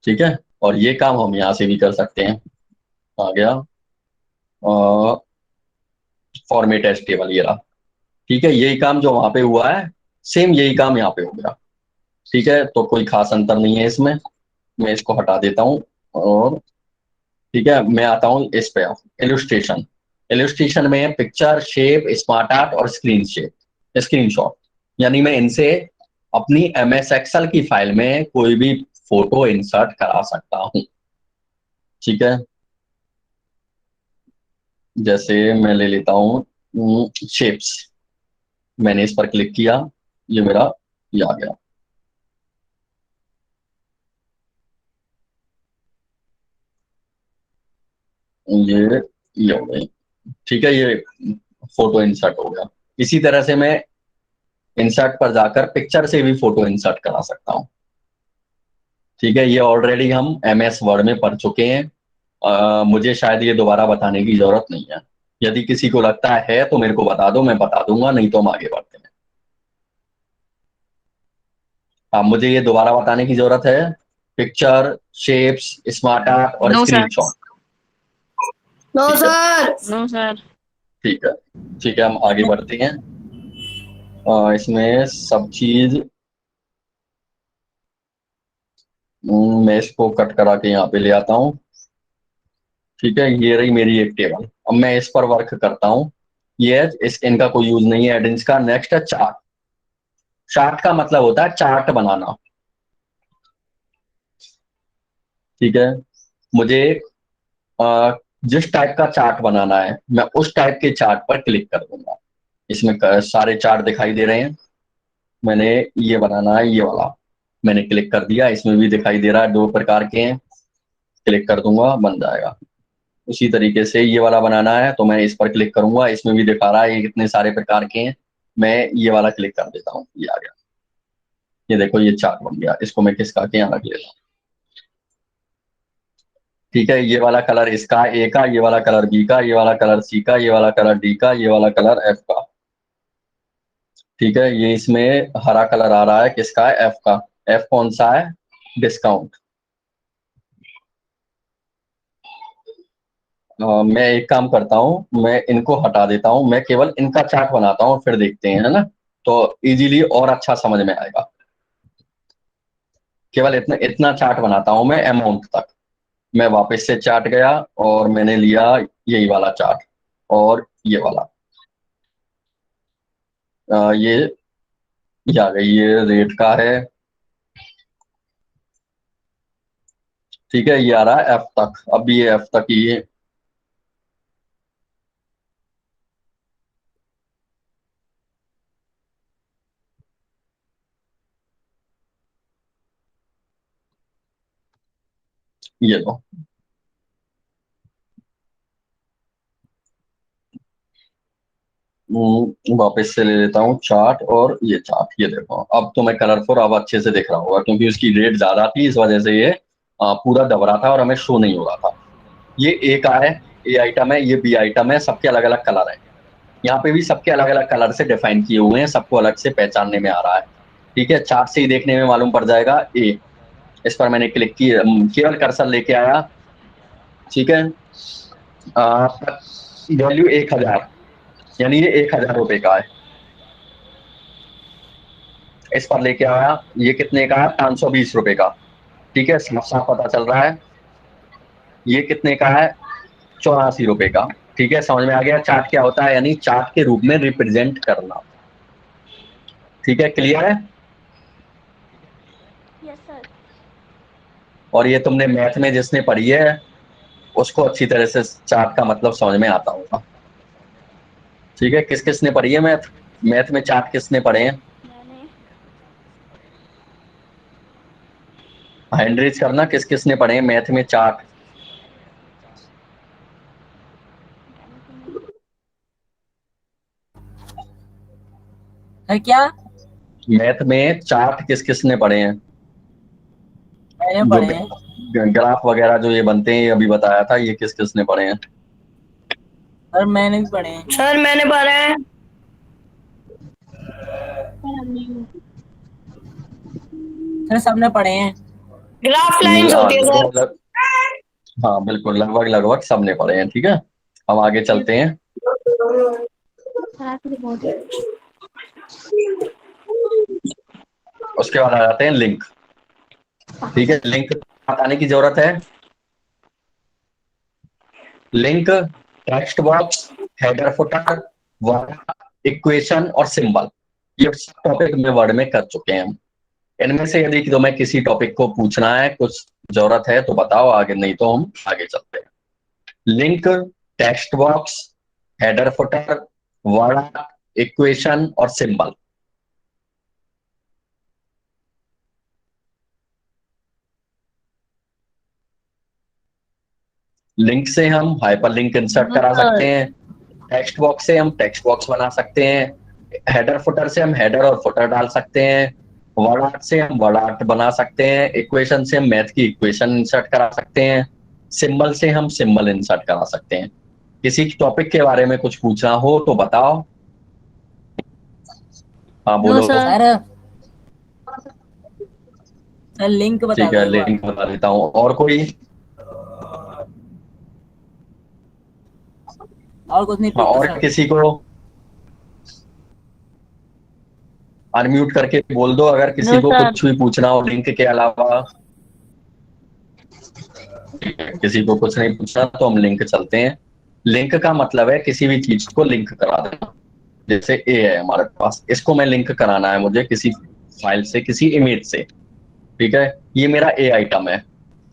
ठीक है। और ये काम हम यहाँ से भी कर सकते हैं। आ गया फॉर्मेट एज टेबल, ये रहा, ठीक है। यही काम जो वहां पे हुआ है, सेम यही काम यहाँ पे हो गया, ठीक है। तो कोई खास अंतर नहीं है इसमें। मैं इसको हटा देता हूँ, और ठीक है, मैं आता हूँ इस पे, इलुस्ट्रेशन। इलुस्ट्रेशन में पिक्चर, शेप, स्मार्ट आर्ट और स्क्रीनशॉट, यानी मैं इनसे अपनी MS एक्सेल की फाइल में कोई भी फोटो इंसर्ट करा सकता हूँ, ठीक है। जैसे मैं ले लेता हूँ शेप्स, मैंने इस पर क्लिक किया, ये मेरा ये आ गया, ये हो गई, ठीक है। ये फोटो इंसर्ट हो गया। इसी तरह से मैं इंसर्ट पर जाकर पिक्चर से भी फोटो इंसर्ट करा सकता हूँ, ठीक है। ये ऑलरेडी हम MS वर्ड में पढ़ चुके हैं, मुझे शायद ये दोबारा बताने की जरूरत नहीं है। यदि किसी को लगता है तो मेरे को बता दो, मैं बता दूंगा, नहीं तो हम आगे बढ़ते हैं। मुझे ये दोबारा बताने की जरूरत है? पिक्चर, शेप्स, स्मार्ट आर्ट और No, sir. स्क्रीनशॉट, नो ठीक है, सर। No, sir. ठीक है, ठीक है। हम आगे बढ़ते हैं। इसमें सब चीज मैं इसको कट करा के यहाँ पे ले आता हूँ, ठीक है। ये रही मेरी एक टेबल। अब मैं इस पर वर्क करता हूँ। ये इनका कोई यूज नहीं है एडिंस का। नेक्स्ट है चार्ट। चार्ट का मतलब होता है चार्ट बनाना, ठीक है। मुझे जिस टाइप का चार्ट बनाना है, मैं उस टाइप के चार्ट पर क्लिक कर दूंगा। इसमें सारे चार्ट दिखाई दे रहे हैं। मैंने ये बनाना है, ये वाला, मैंने क्लिक कर दिया, इसमें भी दिखाई दे रहा है, 2 प्रकार के हैं। क्लिक कर दूंगा, बन जाएगा। उसी तरीके से ये वाला बनाना है, तो मैं इस पर क्लिक करूंगा, इसमें भी दिखा रहा है ये कितने सारे प्रकार के हैं। मैं ये वाला क्लिक कर देता हूँ, ये आ गया। ये देखो, ये चार्ट बन गया। इसको मैं किसका के यहाँ रख लेता हूँ, ठीक है। ये वाला कलर इसका A का, ये वाला कलर B का, ये वाला कलर C का, ये वाला कलर D का, ये वाला कलर F का, ठीक है। ये इसमें हरा कलर आ रहा है, किसका है? F का। F कौन सा है? डिस्काउंट। मैं एक काम करता हूँ, मैं इनको हटा देता हूँ, मैं केवल इनका चार्ट बनाता हूँ, फिर देखते हैं, है ना। तो इजीली और अच्छा समझ में आएगा। केवल इतना इतना चार्ट बनाता हूँ मैं, अमाउंट तक। मैं वापस से चार्ट गया और मैंने लिया यही वाला चार्ट, और ये वाला, ये आ गई, ये रेट का है, ठीक है। ये आ रहा है F तक। अब ये F तक ये लो। वापस से ले लेता हूँ चार्ट, और ये चार्ट, ये देखो, अब तो मैं कलरफुल अब अच्छे से दिख रहा होगा, क्योंकि उसकी रेट ज्यादा थी, इस वजह से ये पूरा दब रहा था और हमें शो नहीं हो रहा था। ये A का है, A आइटम है, ये B आइटम है, सबके अलग अलग कलर है। यहाँ पे भी सबके अलग अलग कलर से डिफाइन किए हुए हैं, सबको अलग से पहचानने में आ रहा है, ठीक है। चार्ट से ही देखने में मालूम पड़ जाएगा। A, इस पर मैंने क्लिक किया, केवल कर्सर लेके आया, ठीक है। वैल्यू 1000, यानी ये 1000 रुपए का है। इस पर लेके आया, ये कितने का है? 520 रुपए का, ठीक है। साफ साफ पता चल रहा है। ये कितने का है? 84 रुपए का, ठीक है। समझ में आ गया चार्ट क्या होता है, यानी चार्ट के रूप में रिप्रेजेंट करना, ठीक है। क्लियर है? Yes, sir. और ये तुमने मैथ में जिसने पढ़ी है, उसको अच्छी तरह से चार्ट का मतलब समझ में आता होगा, ठीक है, किस किसने पढ़ी है मैथ? मैथ में चार्ट किसने पढ़े हैं? हैंड रेज करना, किस किसने पढ़े हैं मैथ में चार्ट? है क्या? मैथ में चार्ट किस किसने पढ़े हैं? मैंने जो पढ़े हैं। ग्राफ वगैरह जो ये बनते हैं, ये अभी बताया था, ये किस किसने पढ़े हैं? और मैंने भी पढ़े हैं। सर मैंने पढ़ा है। सर सबने पढ़े हैं। ग्राफ लाइंस हाँ होती है सर। लगभग, हाँ बिल्कुल, लगभग लगभग सबने पढ़े हैं। ठीक है, हम आगे चलते हैं। उसके बाद आ जाते हैं लिंक। ठीक है, लिंक बताने की जरूरत है। Link, text box, header footer, equation और सिंबल, ये टॉपिक में वर्ड में कर चुके हैं हम। इनमें से यदि तुम्हें किसी टॉपिक को पूछना है, कुछ जरूरत है तो बताओ, आगे नहीं तो हम आगे चलते हैं। Link, text box, header footer, word, equation और सिंबल। लिंक से हम हाइपरलिंक इंसर्ट करा सकते हैं। टेक्स्ट बॉक्स से हम टेक्स्ट बॉक्स बना सकते हैं। हेडर फुटर से हम हेडर और फुटर डाल सकते हैं। वर्ड आर्ट से हम वर्ड आर्ट बना सकते हैं। इक्वेशन से हम मैथ की इक्वेशन इंसर्ट करा सकते हैं। सिंबल से हम सिंबल इंसर्ट करा सकते हैं। किसी टॉपिक के बारे में कुछ पूछना हो तो बताओ। हाँ नो बोलो। सर। सर सर लिंक बता ठीक दो है, एक बार। लिंक बता देता हूँ। और कोई? और कुछ नहीं हाँ, पूछना और सर। किसी को अनम्यूट करके बोल दो अगर किसी नो को सर। कुछ भी पूछना हो लिंक के अलावा। किसी को कुछ नहीं पूछना तो हम लिंक चलते हैं। लिंक का मतलब है किसी भी चीज को लिंक करा देना। जैसे ए है हमारे पास, इसको मैं लिंक कराना है मुझे किसी फाइल से, किसी इमेज से। ठीक है, ये मेरा ए आइटम है।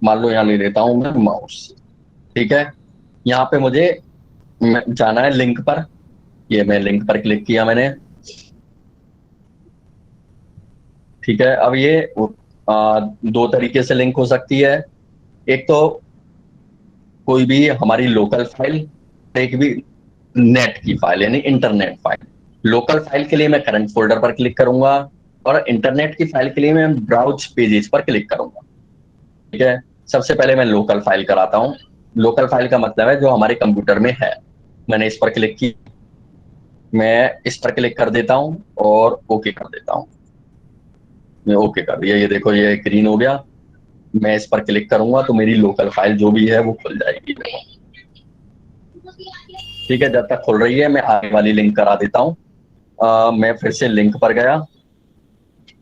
मान लो यहाँ ले लेता हूँ मैं माउस। ठीक है, यहाँ पे मुझे जाना है लिंक पर। ये मैं लिंक पर क्लिक किया मैंने। ठीक है, अब ये दो तरीके से लिंक हो सकती है। एक तो कोई भी हमारी लोकल फाइल, एक भी नेट की फाइल यानी इंटरनेट फाइल। लोकल फाइल के लिए मैं करंट फोल्डर पर क्लिक करूंगा, और इंटरनेट की फाइल के लिए मैं ब्राउज पेजेस पर क्लिक करूंगा। ठीक है, सबसे पहले मैं लोकल फाइल कराता हूँ। लोकल फाइल का मतलब है जो हमारे कंप्यूटर में है। मैंने इस पर क्लिक की, मैं इस पर क्लिक कर देता हूँ और ओके कर देता हूँ। मैं ओके कर दिया, ये देखो ये ग्रीन हो गया। मैं इस पर क्लिक करूंगा तो मेरी लोकल फाइल जो भी है वो खुल जाएगी। ठीक है, जब तक खुल रही है मैं आगे वाली लिंक करा देता हूँ। मैं फिर से लिंक पर गया।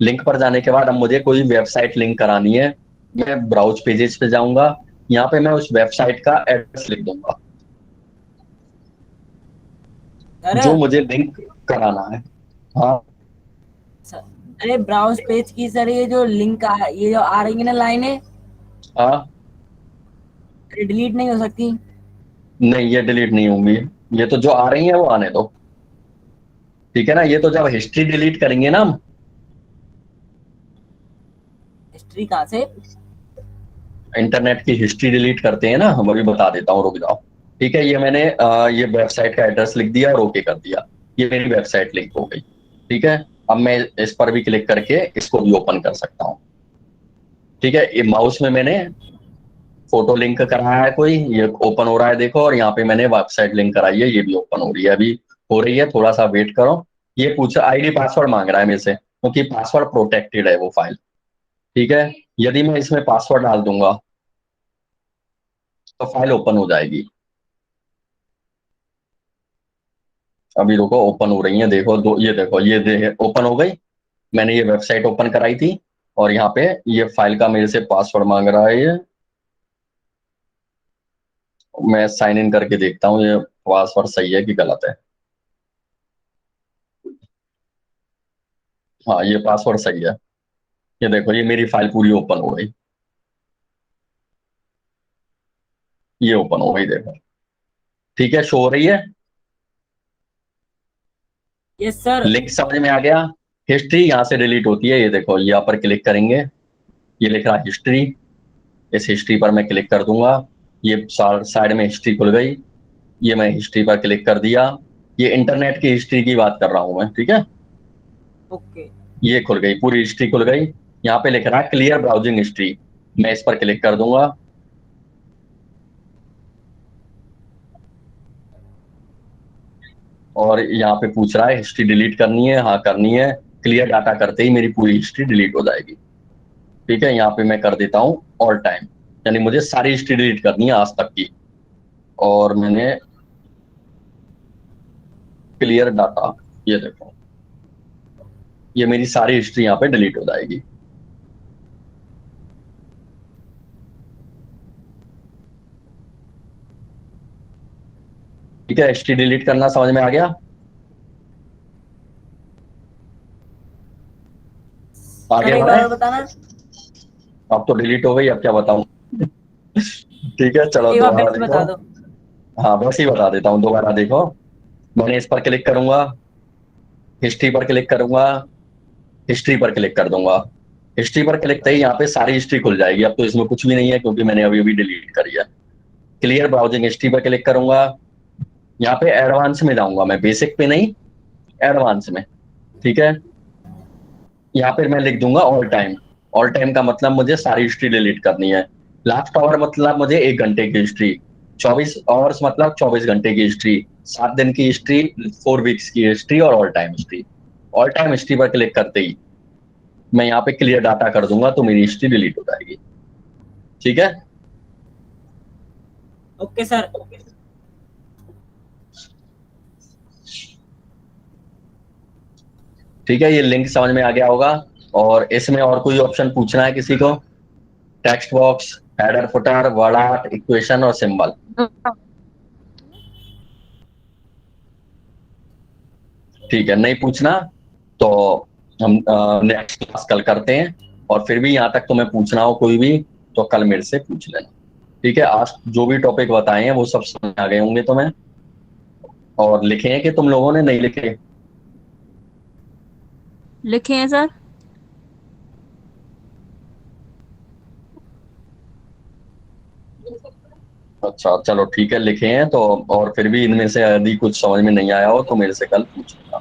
लिंक पर जाने के बाद अब मुझे कोई वेबसाइट लिंक करानी है। मैं ब्राउज पेजेस पे जाऊंगा, यहाँ पे मैं उस वेबसाइट का एड्रेस लिख दूंगा सर जो मुझे लिंक कराना है। हाँ। सर, अरे ब्राउज पेज की सर ये जो लिंक ये जो आ रही है ना लाइनें, हाँ, ये डिलीट नहीं हो सकती? नहीं ये डिलीट नहीं होंगी। ये तो जो आ रही है वो आने दो। ठीक है ना, ये तो जब हिस्ट्री डिलीट करेंगे ना हम। हिस्ट्री कहाँ से? इंटरनेट की हिस्ट्री डिलीट करते हैं ना, हम अभी बता देता हूँ, रुक जाओ। ठीक है, ये मैंने ये वेबसाइट का एड्रेस लिख दिया और ओके कर दिया। ये मेरी वेबसाइट लिंक हो गई। ठीक है, अब मैं इस पर भी क्लिक करके इसको भी ओपन कर सकता हूँ। ठीक है, ये माउस में मैंने फोटो लिंक कराया है कोई, ये ओपन हो रहा है देखो, और यहाँ पे मैंने वेबसाइट लिंक कराई है, ये भी ओपन हो रही है। अभी हो रही है, थोड़ा सा वेट करो। ये पूछा, आईडी पासवर्ड मांग रहा है मेरे से क्योंकि पासवर्ड प्रोटेक्टेड है वो फाइल। ठीक है, यदि मैं इसमें पासवर्ड डाल दूंगा तो फाइल ओपन हो जाएगी। अभी रुको, ओपन हो रही है देखो, दो ये देखो, ये ओपन हो गई। मैंने ये वेबसाइट ओपन कराई थी, और यहाँ पे ये फाइल का मेरे से पासवर्ड मांग रहा है। ये मैं साइन इन करके देखता हूँ ये पासवर्ड सही है कि गलत है। हाँ, ये पासवर्ड सही है। ये देखो, ये मेरी फाइल पूरी ओपन हो गई। ये ओपन हो गई देखो। ठीक है, शो हो रही है। Yes sir. लिंक समझ में आ गया? हिस्ट्री यहाँ से डिलीट होती है, ये देखो यहाँ पर क्लिक करेंगे, ये लिख रहा हिस्ट्री, इस हिस्ट्री पर मैं क्लिक कर दूंगा, ये साइड में हिस्ट्री खुल गई, ये मैं हिस्ट्री पर क्लिक कर दिया, ये इंटरनेट की हिस्ट्री की बात कर रहा हूं मैं, ठीक है। ओके। ये खुल गई, पूरी हिस्ट्री खुल गई। यहाँ पे लिख रहा है क्लियर ब्राउजिंग हिस्ट्री, मैं इस पर क्लिक कर दूंगा। और यहाँ पे पूछ रहा है हिस्ट्री डिलीट करनी है, हाँ करनी है। क्लियर डाटा करते ही मेरी पूरी हिस्ट्री डिलीट हो जाएगी, ठीक है। यहाँ पे मैं कर देता हूँ ऑल टाइम, यानी मुझे सारी हिस्ट्री डिलीट करनी है आज तक की। और मैंने क्लियर डाटा, ये देखो, ये मेरी सारी हिस्ट्री यहाँ पे डिलीट हो जाएगी। ठीक है, हिस्ट्री डिलीट करना समझ में आ गया? सर आगे एक बढ़े? बार और बताना। अब तो डिलीट हो गई, अब क्या बताऊं? ठीक है, चलो एक बार दोबारा फिर से देखो। बता दो। हाँ बस ही बता देता हूँ, दोबारा देखो। मैंने इस पर क्लिक करूंगा, हिस्ट्री पर क्लिक करूंगा, हिस्ट्री पर क्लिक कर दूंगा। हिस्ट्री पर क्लिक करते ही यहाँ पे सारी हिस्ट्री खुल जाएगी। अब तो इसमें कुछ भी नहीं है क्योंकि मैंने अभी अभी डिलीट करी है। क्लियर ब्राउजिंग हिस्ट्री पर क्लिक करूंगा, यहाँ पे एडवांस में जाऊंगा मैं, बेसिक पे नहीं, एडवांस में, ठीक है। यहाँ पे मैं लिख दूंगा ऑल टाइम। ऑल टाइम का मतलब मुझे सारी हिस्ट्री डिलीट करनी है। लास्ट आवर मतलब मुझे 1 घंटे की हिस्ट्री, 24 आवर्स मतलब 24 घंटे की हिस्ट्री, 7 दिन की हिस्ट्री, 4 वीक्स की हिस्ट्री और all time history. All time history पर क्लिक करते ही मैं यहाँ पे क्लियर डाटा कर दूंगा तो मेरी हिस्ट्री डिलीट हो जाएगी, ठीक है। Okay sir. ठीक है, ये लिंक समझ में आ गया होगा। और इसमें और कोई ऑप्शन पूछना है किसी को? Text box, header footer, word art, equation और सिंबल। ठीक है, नहीं पूछना तो हम नेक्स्ट क्लास कल करते हैं। और फिर भी यहाँ तक तुम्हें पूछना हो कोई भी तो कल मेरे से पूछ लेना, ठीक है। आज जो भी टॉपिक बताए हैं वो सब समझ आ गए होंगे तुम्हें। और लिखे हैं कि तुम लोगों ने नहीं लिखे? लिखे हैं सर। अच्छा चलो ठीक है, लिखे हैं तो। और फिर भी इनमें से यदि कुछ समझ में नहीं आया हो तो मेरे से कल पूछ लेना।